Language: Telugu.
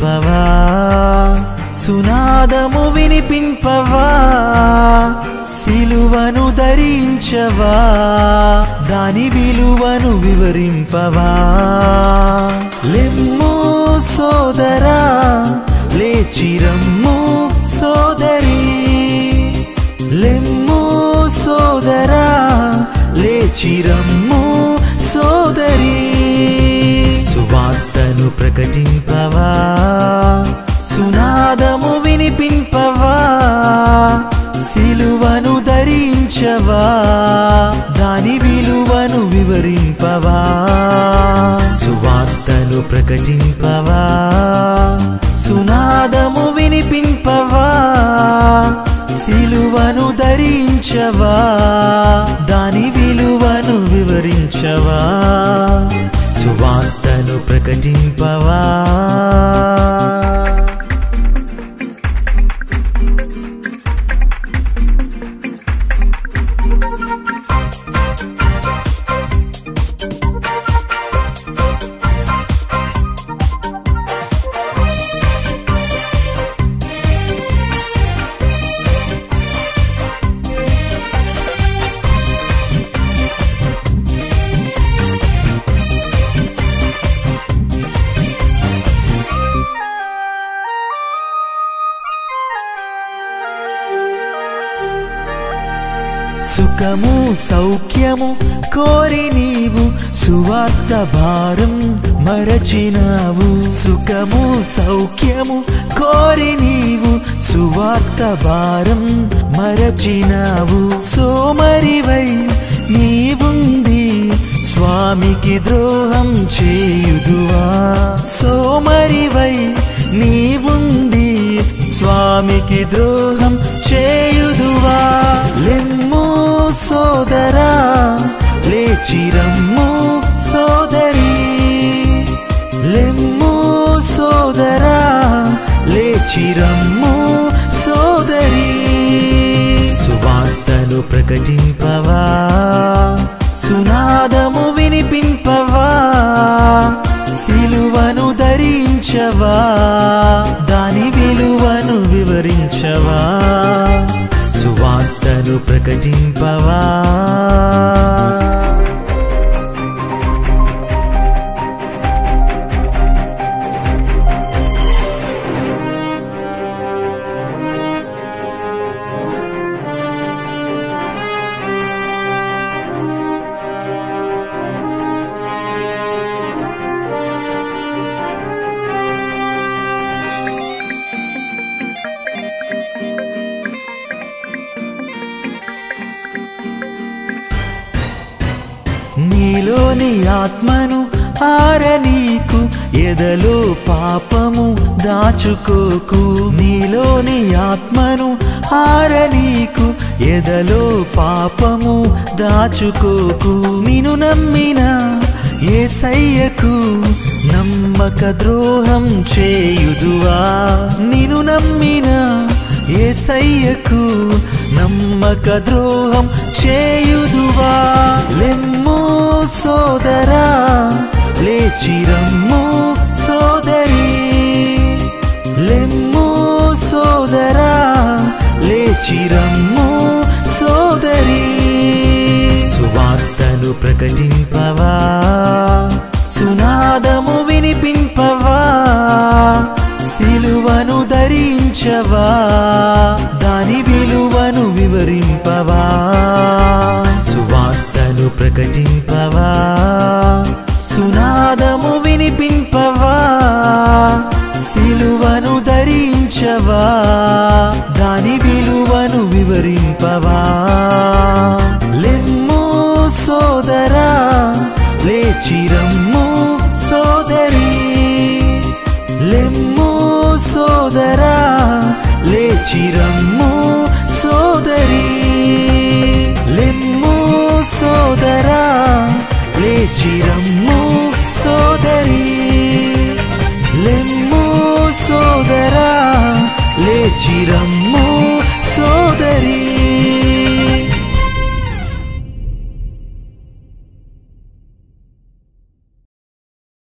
ప్రకటింపవా సునాదము వినిపింపవా సిలువను ధరించవా దాని విలువను వివరింపవా లెమ్ము సోదరా లేచిరమ్ము సోదరి లెమ్ము సోదరా లేచిరమ్ము సోదరి సువార్తను ప్రకటింపవా సునాదము వినిపింపవా సిలువను ధరించవా దాని విలువను వివరింపవా సువార్తను ప్రకటింపవా సునాదము వినిపింపవా సిలువను ధరించవా దాని విలువను వివరించవా సువార్తను ప్రకటింపవా సుఖము సౌఖ్యము కోరి నీవు సువార్త భారం మరచినావు సుఖము సౌఖ్యము కోరి నీవు సువార్త భారం మరచినావు సోమరివై నీవుండి స్వామికి ద్రోహం చేయుదువా సోమరివై నీవుండి స్వామికి ద్రోహం చేయుదువా లెమ్ము సోదరా లేచిరమ్ము సోదరి లెమ్ము సోదరా లేచిరమ్ము సోదరి సువార్తను ప్రకటింపవా సునాదము వినిపింపవా సిలువను ధరించవా దాని విలువను వివరించవా సువార్తను ప్రకటింపవా నీలోని ఆత్మను ఆరనీకు ఎదలో పాపము దాచుకోకు నీలోని ఆత్మను ఆరనీకు ఎదలో పాపము దాచుకోకు నిన్ను నమ్మిన యేసయ్యకు నమ్మక ద్రోహం చేయుదువా నిన్ను నమ్మిన యేసయ్యకు నమ్మక ద్రోహం చేయుదువా లెమ్ము సోదరా లేచిరమ్ము సోదరి లెమ్ము సోదరా లేచిరమ్ము సోదరి సువార్తను ప్రకటింపవా సునాదము వినిపింపవా సిలువను ధరించవా దాని విలువను వివరింపవా సువార్తను ప్రకటింపవా సునాదము వినిపింపవా సిలువను ధరించవా దాని విలువను వివరింపవా లెమ్ము సోదరా లేచిరమ్ము సోదరి లెమ్ము సోదరా లేచిరమ్ము సోదరి లెమ్ము సోదరా లేచిరమ్ము సోదరి లెమ్ము సోదరా లేచిరమ్ము